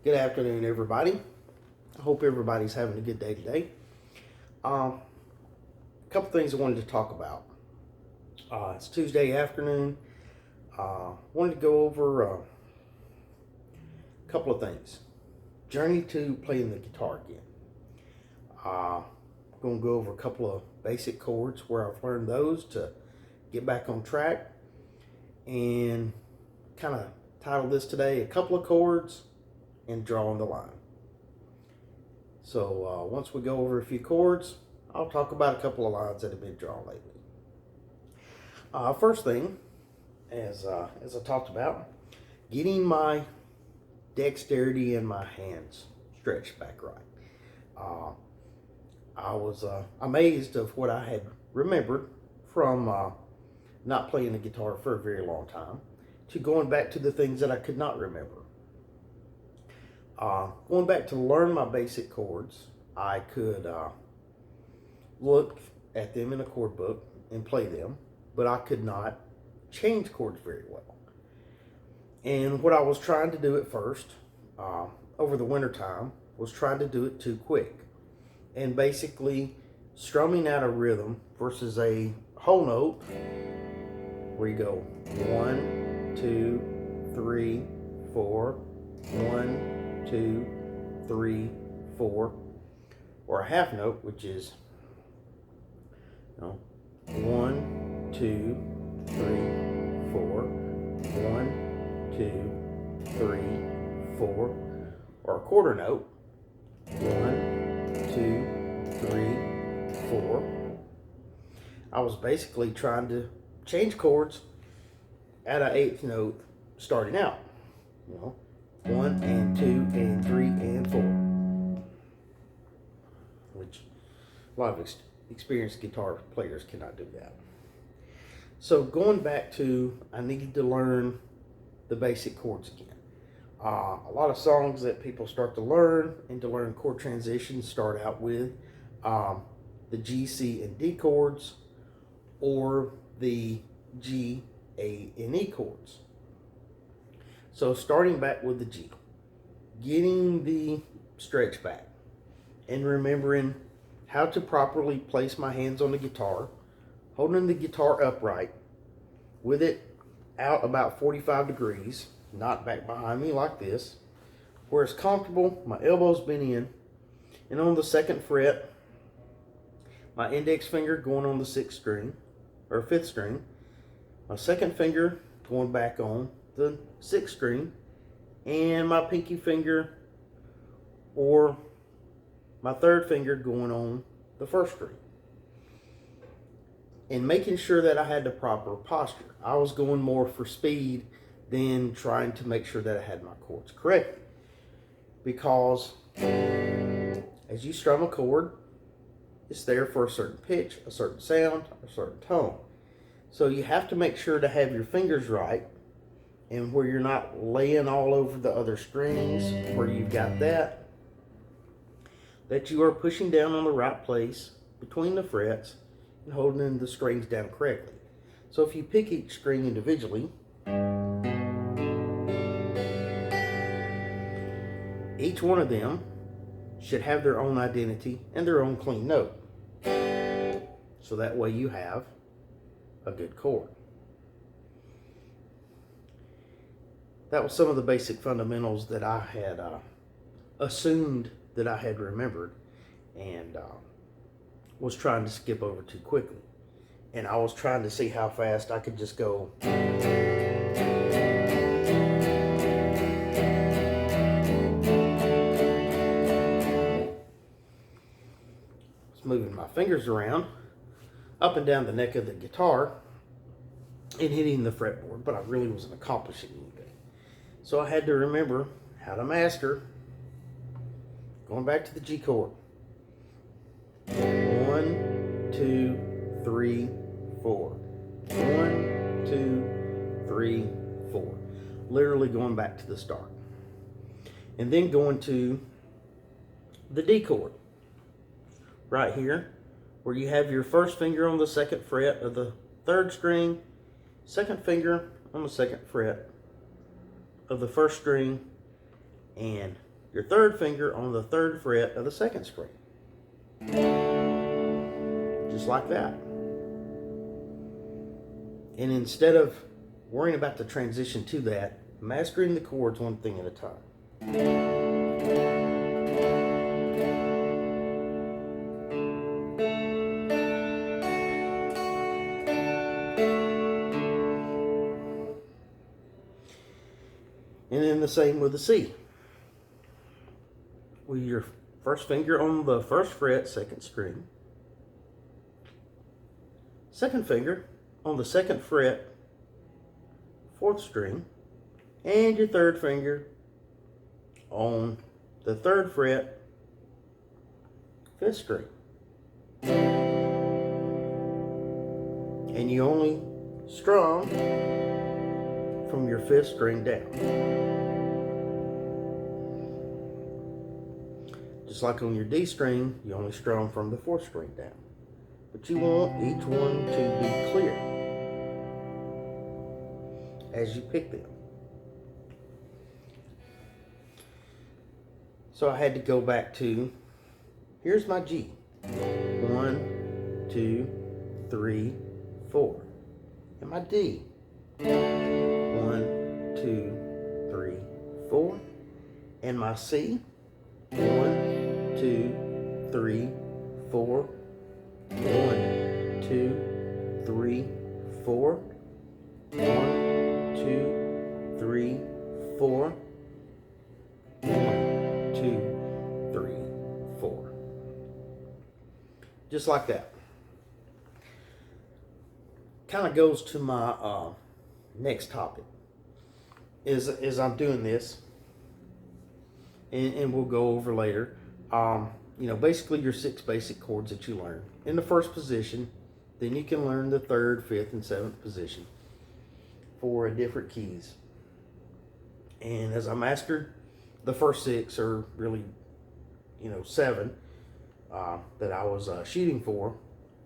Good afternoon, everybody. I hope everybody's having a good day today. A couple things I wanted to talk about. It's Tuesday afternoon. Wanted to go over a couple of things. Journey to playing the guitar again. I'm going to go over a couple of basic chords where I've learned those to get back on track, and kind of title this today, a couple of chords and drawing the line. So once we go over a few chords, I'll talk about a couple of lines that have been drawn lately. First thing, as I talked about, getting my dexterity in my hands stretched back right. I was amazed of what I had remembered from not playing the guitar for a very long time to going back to the things that I could not remember. Going back to learn my basic chords, I could look at them in a chord book and play them, but I could not change chords very well. And what I was trying to do at first, over the winter time, was trying to do it too quick. And basically strumming out a rhythm versus a whole note where you go 1, 2, 3, 4, 1, 2, 3, 4, or a half note, which is 1, 2, 3, 4, 1, 2, 3, 4, or a quarter note, 1, 2, 3, 4. I was basically trying to change chords at an eighth note starting out. 1 and 2 and 3 and 4, which a lot of experienced guitar players cannot do that. So going back to, I needed to learn the basic chords again. A lot of songs that people start to learn and to learn chord transitions start out with the G, C, and D chords, or the G, A, and E chords. So starting back with the G, getting the stretch back, and remembering how to properly place my hands on the guitar, holding the guitar upright, with it out about 45 degrees, not back behind me like this, where it's comfortable, my elbows bent in, and on the second fret, my index finger going on the 6th string, or 5th string, my second finger going back on the 6th string, and my pinky finger or my third finger going on the 1st string. And making sure that I had the proper posture. I was going more for speed than trying to make sure that I had my chords correctly. Because as you strum a chord, it's there for a certain pitch, a certain sound, a certain tone. So you have to make sure to have your fingers right, and where you're not laying all over the other strings, where you've got that you are pushing down on the right place between the frets and holding the strings down correctly. So if you pick each string individually, each one of them should have their own identity and their own clean note. So that way you have a good chord. That was some of the basic fundamentals that I had assumed that I had remembered, and was trying to skip over too quickly. And I was trying to see how fast I could just go. Just moving my fingers around up and down the neck of the guitar and hitting the fretboard, but I really wasn't accomplishing anything. So I had to remember how to master going back to the G chord. 1, 2, 3, 4. 1, 2, 3, 4. Literally going back to the start. And then going to the D chord. Right here, where you have your first finger on the 2nd fret of the 3rd string, second finger on the 2nd fret of the 1st string, and your third finger on the third fret of the second string. Just like that. And instead of worrying about the transition to that, mastering the chords one thing at a time. And then the same with the C. With your first finger on the first fret, second string. Second finger on the second fret, fourth string. And your third finger on the third fret, fifth string. And you only strum from your fifth string down. Just like on your D string, you only strum from the fourth string down. But you want each one to be clear as you pick them. So I had to go back to, here's my G. 1, 2, 3, 4. And my D. 1, 2, 3, 4. And my C. 1, 2, 3, 4. 1, 2, 3, 4. 1, 2, 3, 4. 1, 2, 3, 4. Just like that. Kind of goes to my next topic. Is I'm doing this, and we'll go over later. Basically your 6 basic chords that you learn in the first position. Then you can learn the 3rd, 5th, and 7th position for different keys. And as I mastered the first 6, or really, 7 that I was shooting for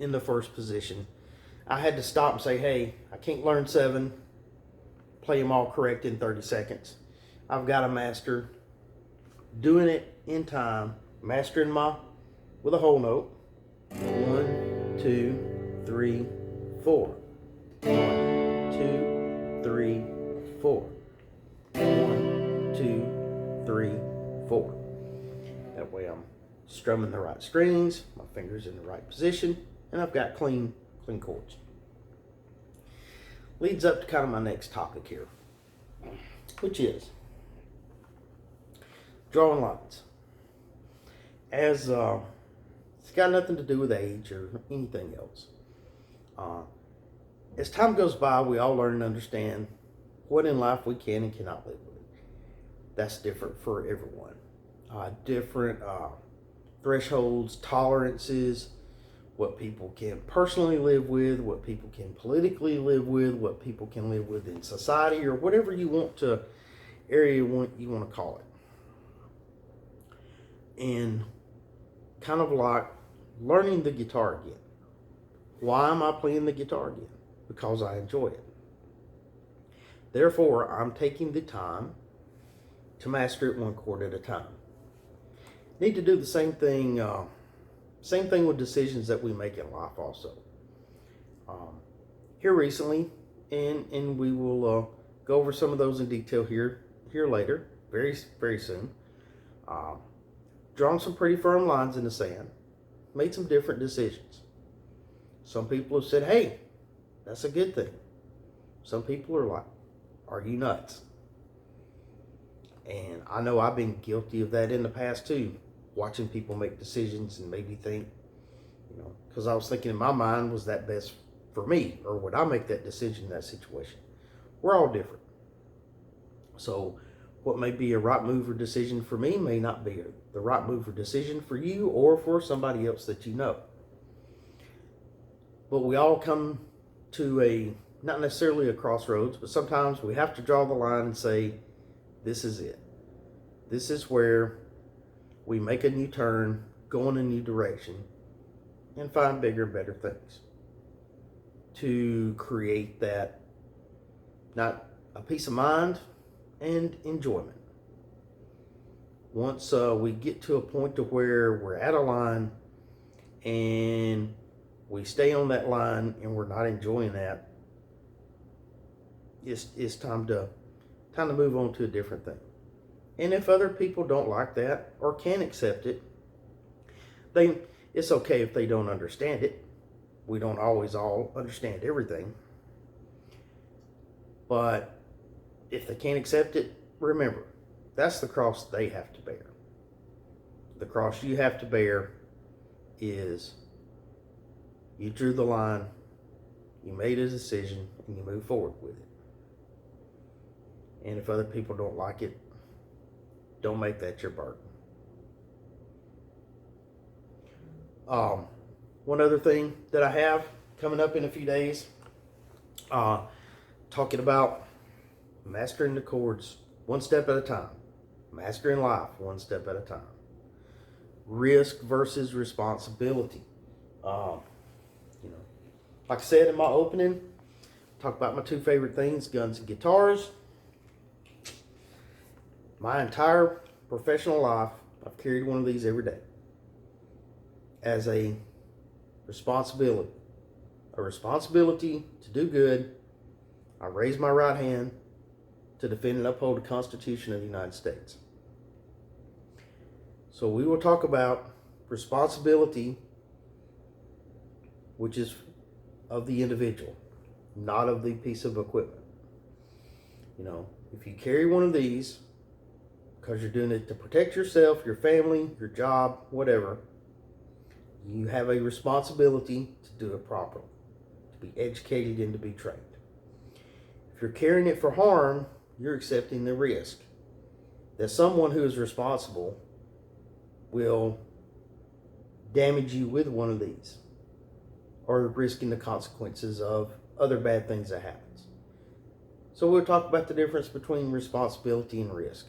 in the first position, I had to stop and say, hey, I can't learn 7, play them all correct in 30 seconds. I've got to master doing it in time, mastering with a whole note. 1, 2, 3, 4. 1, 2, 3, 4. 1, 2, 3, 4. That way I'm strumming the right strings, my fingers in the right position, and I've got clean chords. Leads up to kind of my next topic here, which is drawing lines. As it's got nothing to do with age or anything else. As time goes by, we all learn and understand what in life we can and cannot live with. That's different for everyone. Different thresholds, tolerances, what people can personally live with, what people can politically live with, what people can live with in society, or whatever you want to you want to call it. And kind of like learning the guitar again. Why am I playing the guitar again? Because I enjoy it. Therefore, I'm taking the time to master it one chord at a time. Need to do the same thing with decisions that we make in life also. Here recently, and we will go over some of those in detail here later, very, very soon. Drawn some pretty firm lines in the sand, made some different decisions. Some people have said, hey, that's a good thing. Some people are like, are you nuts? And I know I've been guilty of that in the past too, watching people make decisions and maybe think, because I was thinking in my mind, was that best for me? Or would I make that decision in that situation? We're all different. So what may be a right move or decision for me may not be the right move or decision for you or for somebody else that you know. But we all come to not necessarily a crossroads, but sometimes we have to draw the line and say, this is it. This is where we make a new turn, go in a new direction, and find bigger, better things to create that, not a peace of mind and enjoyment. Once we get to a point to where we're at a line and we stay on that line and we're not enjoying that, it's time to move on to a different thing. And if other people don't like that or can't accept it, it's okay if they don't understand it. We don't always all understand everything. But if they can't accept it, remember, that's the cross they have to bear. The cross you have to bear is you drew the line, you made a decision, and you move forward with it. And if other people don't like it, don't make that your burden. One other thing that I have coming up in a few days, talking about mastering the chords one step at a time, mastering life one step at a time, risk versus responsibility. Like I said in my opening, talk about my two favorite things, guns and guitars. My entire professional life, I've carried one of these every day as a responsibility to do good. I raise my right hand to defend and uphold the Constitution of the United States. So we will talk about responsibility, which is of the individual, not of the piece of equipment. If you carry one of these because you're doing it to protect yourself, your family, your job, whatever, you have a responsibility to do it properly, to be educated and to be trained. If you're carrying it for harm, you're accepting the risk that someone who is responsible will damage you with one of these, or risking the consequences of other bad things that happens. So we'll talk about the difference between responsibility and risk.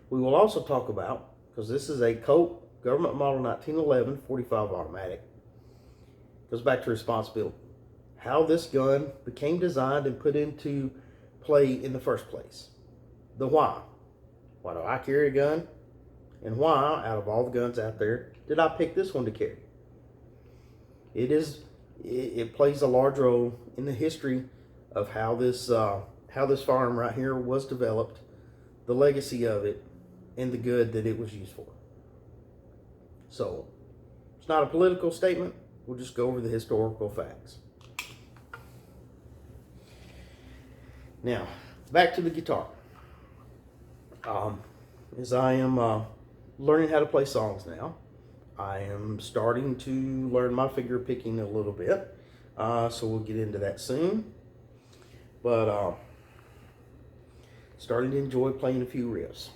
We will also talk about, because this is a Colt Government Model 1911 45 automatic, goes back to responsibility, how this gun became designed and put into play in the first place. The why. Why do I carry a gun? And why, out of all the guns out there, did I pick this one to carry? It plays a large role in the history of how this firearm right here was developed, the legacy of it, and the good that it was used for. So, it's not a political statement. We'll just go over the historical facts. Now, back to the guitar. As I am learning how to play songs now, I am starting to learn my finger picking a little bit. So we'll get into that soon. But starting to enjoy playing a few riffs.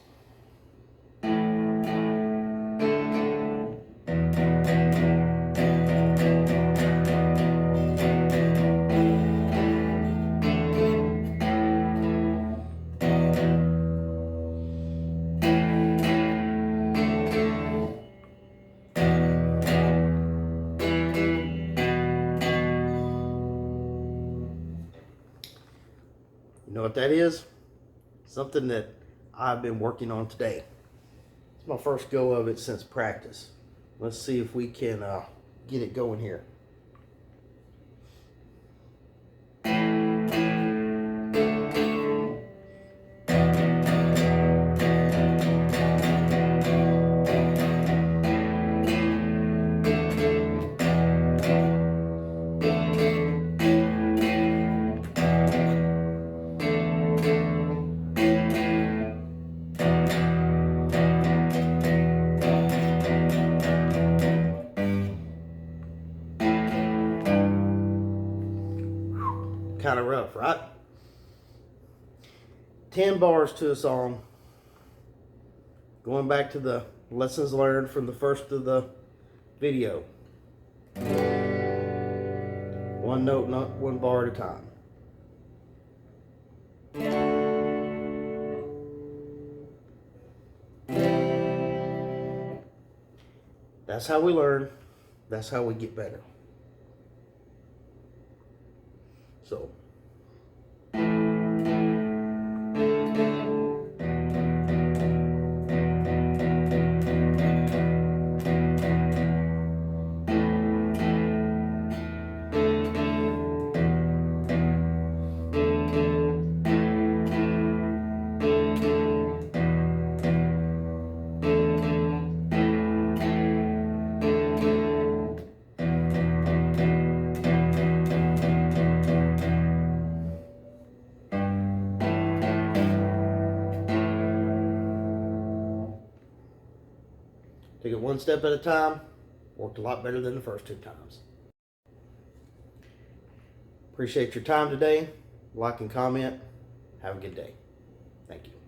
You know what that is? Something that I've been working on today. It's my first go of it since practice. Let's see if we can get it going here. Kind of rough, right? 10 bars to a song. Going back to the lessons learned from the first of the video. One note, not one bar at a time. That's how we learn. That's how we get better. So, one step at a time. Worked a lot better than the first 2 times. Appreciate your time today. Like and comment. Have a good day. Thank you.